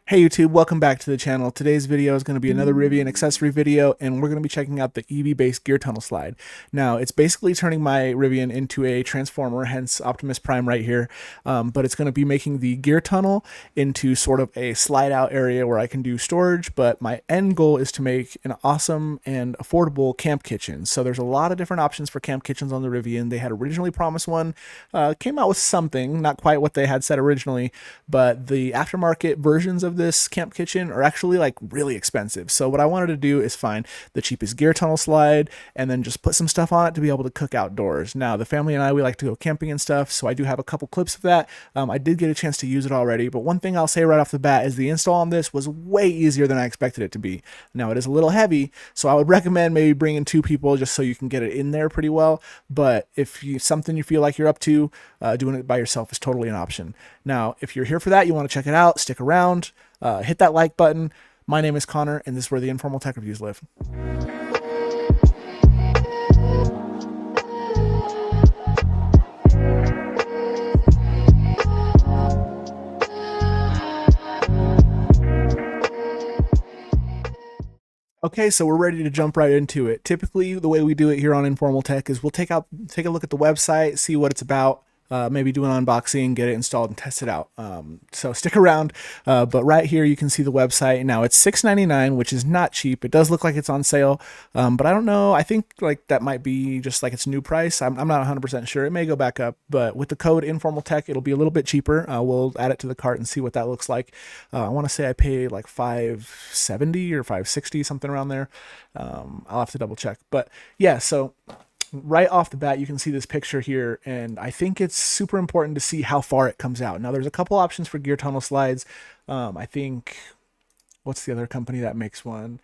Hey YouTube, welcome back to the channel. Today's video is going to be another Rivian accessory video, and we're going to be checking out the EVBASE Gear Tunnel Slide. Now, it's basically turning my Rivian into a transformer, hence Optimus Prime right here, but it's going to be making the gear tunnel into sort of a slide out area where I can do storage, but my end goal is to make an awesome and affordable camp kitchen. So there's a lot of different options for camp kitchens on the Rivian. They had originally promised one, came out with something, not quite what they had said originally, but the aftermarket versions of this camp kitchen are actually like really expensive. So what I wanted to do is find the cheapest gear tunnel slide and then just put some stuff on it to be able to cook outdoors. Now the family and I, we like to go camping and stuff, so I do have a couple clips of that. I did get a chance to use it already, but one thing I'll say right off the bat is the install on this was way easier than I expected it to be. Now it is a little heavy, so I would recommend maybe bringing two people just so you can get it in there pretty well. But if you something you feel like you're up to, doing it by yourself is totally an option. Now if you're here for that, you want to check it out, stick around. Hit that like button. My name is Connor, and this is where the informal tech reviews live. Okay, so we're ready to jump right into it. Typically, the way we do it here on Informal Tech is we'll take a look at the website, see what it's about. Maybe do an unboxing, get it installed, and test it out. So stick around. But right here, you can see the website. Now it's $6.99, which is not cheap. It does look like it's on sale, but I don't know. I think like that might be just like its new price. I'm not 100% sure. It may go back up, but with the code Informal Tech, it'll be a little bit cheaper. We'll add it to the cart and see what that looks like. I want to say I paid like $570 or $560, something around there. I'll have to double check. But yeah, so right off the bat, you can see this picture here, and I think it's super important to see how far it comes out. Now, there's a couple options for gear tunnel slides. I think, what's the other company that makes one?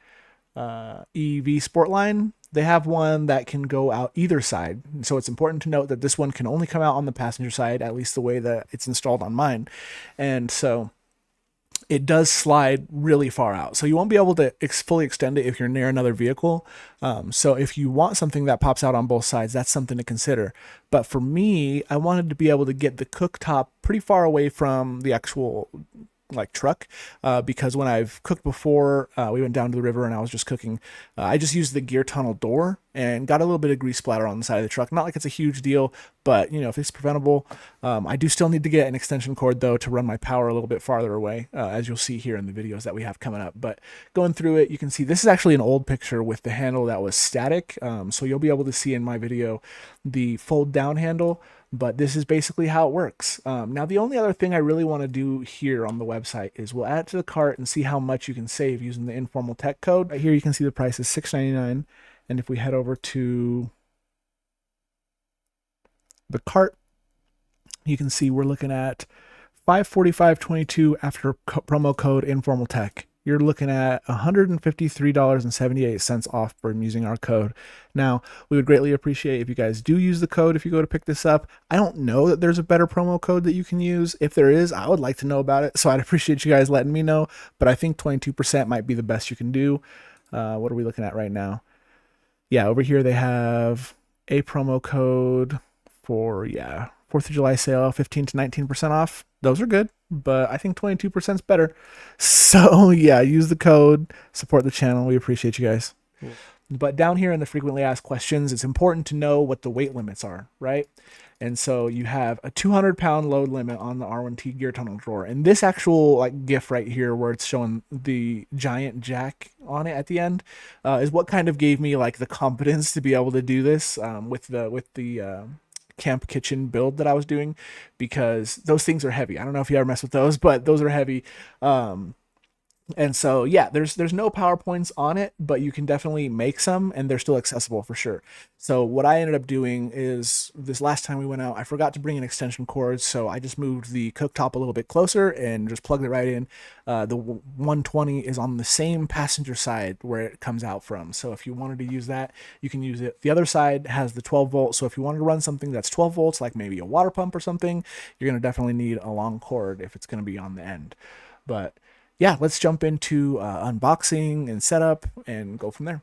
EV Sportline. They have one that can go out either side. So it's important to note that this one can only come out on the passenger side, at least the way that it's installed on mine. And so it does slide really far out. So you won't be able to fully extend it if you're near another vehicle. So if you want something that pops out on both sides, that's something to consider. But for me, I wanted to be able to get the cooktop pretty far away from the actual like truck, because when I've cooked before, we went down to the river and I was just cooking. I just used the gear tunnel door and got a little bit of grease splatter on the side of the truck. Not like it's a huge deal, but you know, if it's preventable. I do still need to get an extension cord though to run my power a little bit farther away, as you'll see here in the videos that we have coming up. But going through it, you can see this is actually an old picture with the handle that was static. So you'll be able to see in my video the fold down handle, but this is basically how it works. Now, the only other thing I really want to do here on the website is we'll add it to the cart and see how much you can save using the Informal Tech code. Right here, you can see the price is $6.99. And if we head over to the cart, you can see we're looking at $545.22 after promo code Informal Tech. You're looking at $153.78 off from using our code. Now, we would greatly appreciate if you guys do use the code if you go to pick this up. I don't know that there's a better promo code that you can use. If there is, I would like to know about it, so I'd appreciate you guys letting me know. But I think 22% might be the best you can do. What are we looking at right now? Yeah, over here they have a promo code for, 4th of July sale, 15 to 19% off. Those are good, but I think 22% is better. So yeah, use the code, support the channel. We appreciate you guys. Cool. But down here in the frequently asked questions, it's important to know what the weight limits are, right? And so you have a 200-pound load limit on the R1T gear tunnel drawer. And this actual like GIF right here where it's showing the giant jack on it at the end is what kind of gave me like the confidence to be able to do this with the camp kitchen build that I was doing, because those things are heavy. I don't know if you ever mess with those, but those are heavy. And so yeah, there's no PowerPoints on it, but you can definitely make some, and they're still accessible for sure. So what I ended up doing is, this last time we went out, I forgot to bring an extension cord, so I just moved the cooktop a little bit closer and just plugged it right in. The 120 is on the same passenger side where it comes out from, so if you wanted to use that, you can use it. The other side has the 12 volt, so if you wanted to run something that's 12 volts, like maybe a water pump or something, you're going to definitely need a long cord if it's going to be on the end. But yeah, let's jump into unboxing and setup and go from there.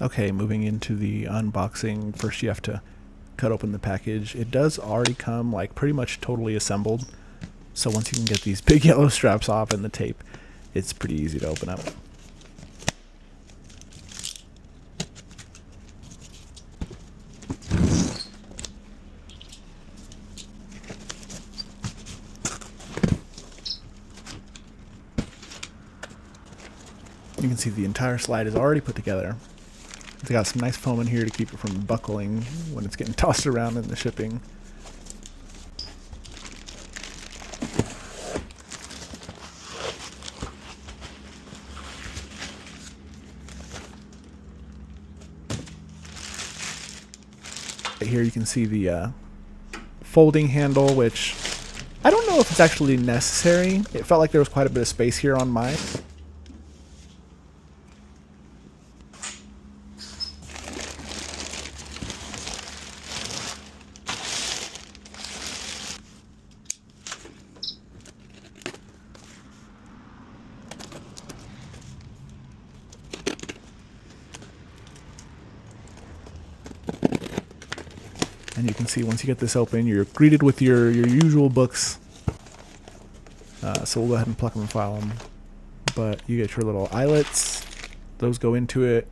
Okay, moving into the unboxing. First, you have to cut open the package. It does already come like pretty much totally assembled. So once you can get these big yellow straps off and the tape, it's pretty easy to open up. You can see the entire slide is already put together. It's got some nice foam in here to keep it from buckling when it's getting tossed around in the shipping. Right here you can see the folding handle, which I don't know if it's actually necessary. It felt like there was quite a bit of space here on mine. And you can see once you get this open, you're greeted with your usual books. So we'll go ahead and pluck them and file them. But you get your little eyelets. Those go into it.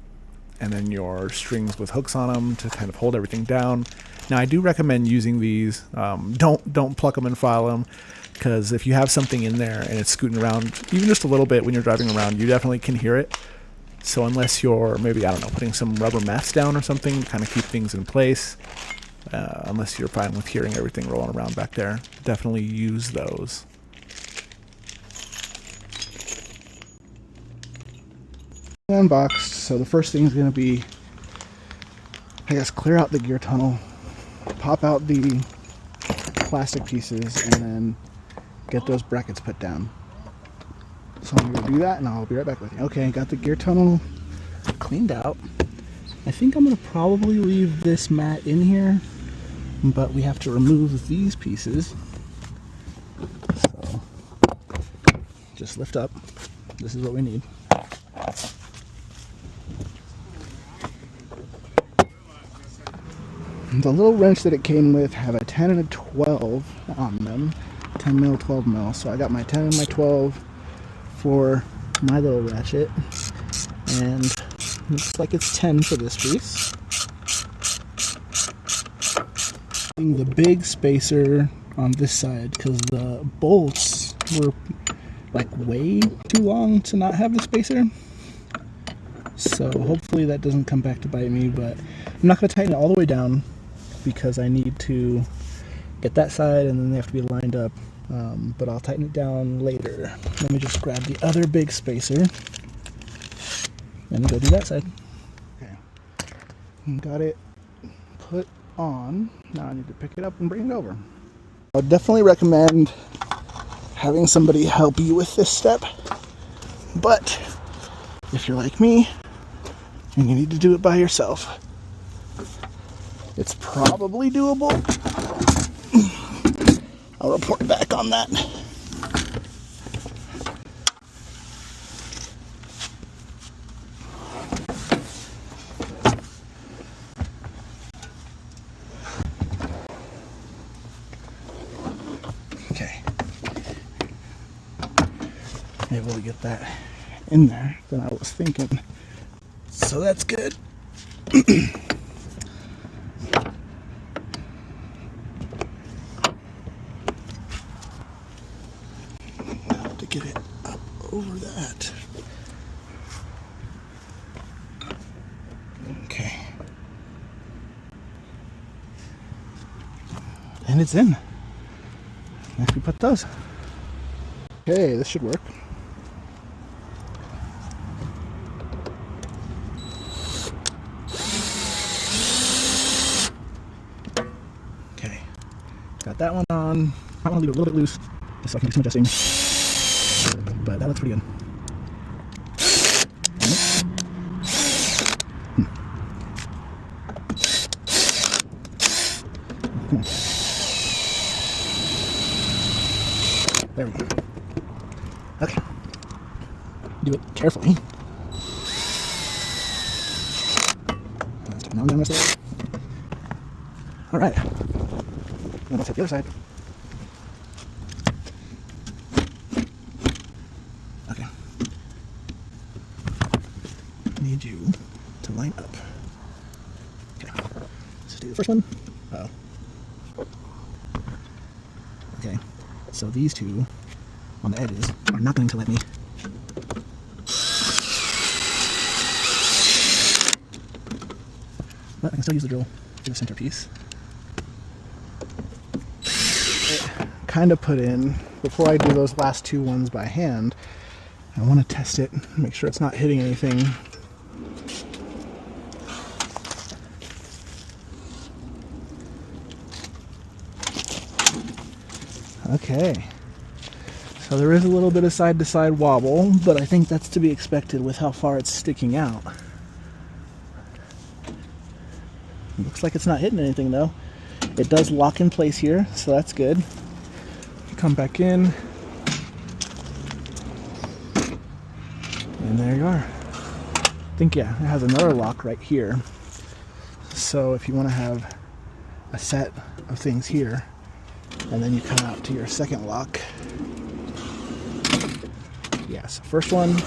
And then your strings with hooks on them to kind of hold everything down. Now I do recommend using these. Don't pluck them and file them. Because if you have something in there and it's scooting around, even just a little bit when you're driving around, you definitely can hear it. So unless you're maybe, I don't know, putting some rubber mats down or something to kind of keep things in place. Unless you're fine with hearing everything rolling around back there, definitely use those. Unboxed, so the first thing is going to be, I guess, clear out the gear tunnel, pop out the plastic pieces, and then get those brackets put down. So I'm going to do that, and I'll be right back with you. Okay, got the gear tunnel cleaned out. I think I'm going to probably leave this mat in here, but we have to remove these pieces. So just lift up. This is what we need. The little wrench that it came with have a 10 and a 12 on them. 10 mil, 12 mil. So I got my 10 and my 12 for my little ratchet. And looks like it's 10 for this piece. The big spacer on this side because the bolts were like way too long to not have the spacer. So hopefully that doesn't come back to bite me, but I'm not going to tighten it all the way down because I need to get that side and then they have to be lined up. But I'll tighten it down later. Let me just grab the other big spacer and go do that side. Okay, got it put on. Now I need to pick it up and bring it over. I would definitely recommend having somebody help you with this step, but if you're like me and you need to do it by yourself, it's probably doable. I'll report back on that. Okay. Able to get that in there than I was thinking. So that's good. Get it up over that. Okay. And it's in. Next we put those. Okay, this should work. Okay. Got that one on. I want to leave it a little bit loose just so I can do some adjusting. But that looks pretty good. Come on. There we go. Okay. Do it carefully. Alright. Then I'll take the other side. Okay. Need you to line up. Okay. Let's do the first one. Uh oh. Okay. So these two on the edges are not going to let me. But I can still use the drill for the centerpiece. Kind of put in, before I do those last two ones by hand, I want to test it, make sure it's not hitting anything. Okay, so there is a little bit of side-to-side wobble, but I think that's to be expected with how far it's sticking out. Looks like it's not hitting anything though. It does lock in place here, so that's good. Come back in, and there you are. I think, yeah, it has another lock right here. So if you want to have a set of things here, and then you come out to your second lock. Yes, first one,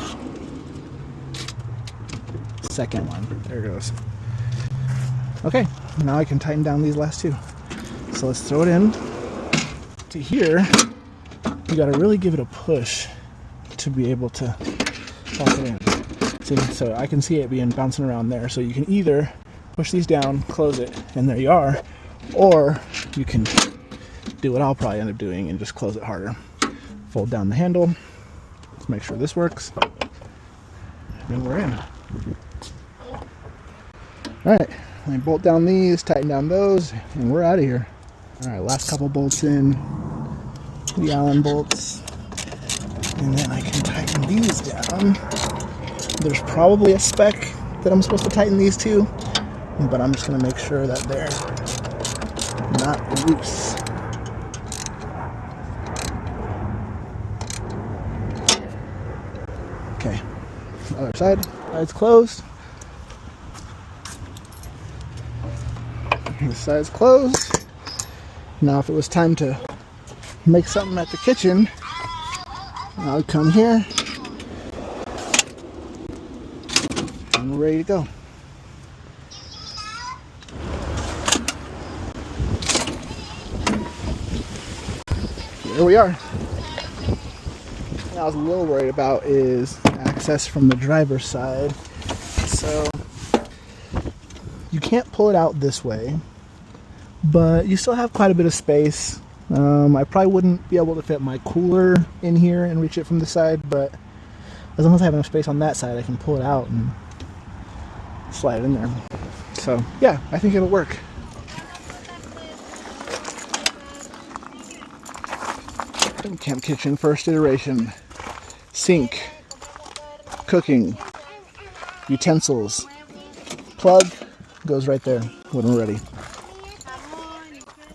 second one. There it goes. Okay, now I can tighten down these last two. So let's throw it in. To here, you got to really give it a push to be able to toss it in. See, so I can see it being bouncing around there. So you can either push these down, close it, and there you are, or you can do what I'll probably end up doing and just close it harder. Fold down the handle. Let's make sure this works. And we're in. All right, let me bolt down these, tighten down those, and we're out of here. All right, last couple bolts in, the Allen bolts, and then I can tighten these down. There's probably a spec that I'm supposed to tighten these to, but I'm just gonna make sure that they're not loose. Okay, other side, side's closed. This side's closed. Now if it was time to make something at the kitchen, I would come here and we're ready to go. Here we are. What I was a little worried about is access from the driver's side. So you can't pull it out this way, but you still have quite a bit of space. I probably wouldn't be able to fit my cooler in here and reach it from the side, but as long as I have enough space on that side, I can pull it out and slide it in there. So yeah, I think it'll work. Camp kitchen, first iteration. Sink, cooking, utensils, plug goes right there when we're ready.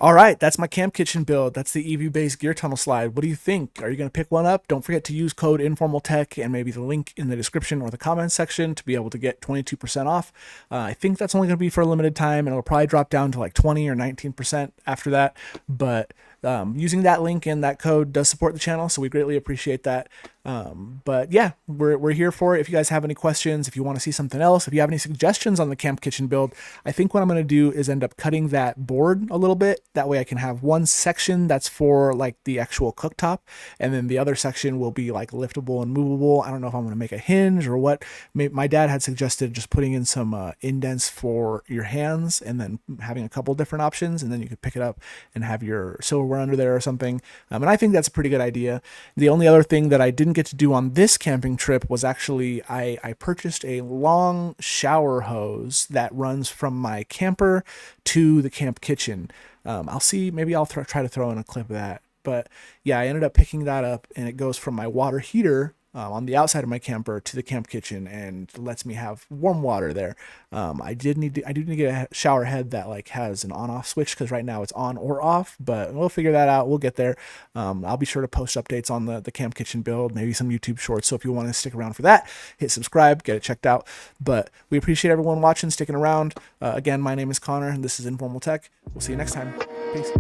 All right, that's my camp kitchen build. That's the EVBASE Gear Tunnel Slide. What do you think? Are you going to pick one up? Don't forget to use code INFORMALTECH and maybe the link in the description or the comments section to be able to get 22% off. I think that's only going to be for a limited time, and it'll probably drop down to like 20 or 19% after that. But using that link and that code does support the channel, so we greatly appreciate that. But yeah, we're here for it. If you guys have any questions, if you want to see something else, if you have any suggestions on the camp kitchen build, I think what I'm going to do is end up cutting that board a little bit. That way I can have one section that's for like the actual cooktop, and then the other section will be like liftable and movable. I don't know if I'm going to make a hinge or what. My dad had suggested just putting in some indents for your hands and then having a couple different options, and then you could pick it up and have your silverware under there or something. And I think that's a pretty good idea. The only other thing that I didn't get to do on this camping trip was actually I purchased a long shower hose that runs from my camper to the camp kitchen. I'll see, maybe I'll try to throw in a clip of that. But yeah, I ended up picking that up, and it goes from my water heater on the outside of my camper to the camp kitchen and lets me have warm water there. I do need to get a shower head that like has an on-off switch, because right now it's on or off, but we'll figure that out. We'll get there. I'll be sure to post updates on the camp kitchen build, maybe some YouTube shorts. So if you want to stick around for that, hit subscribe, get it checked out. But we appreciate everyone watching, sticking around. Again, my name is Connor, and this is Informal Tech. We'll see you next time. Peace.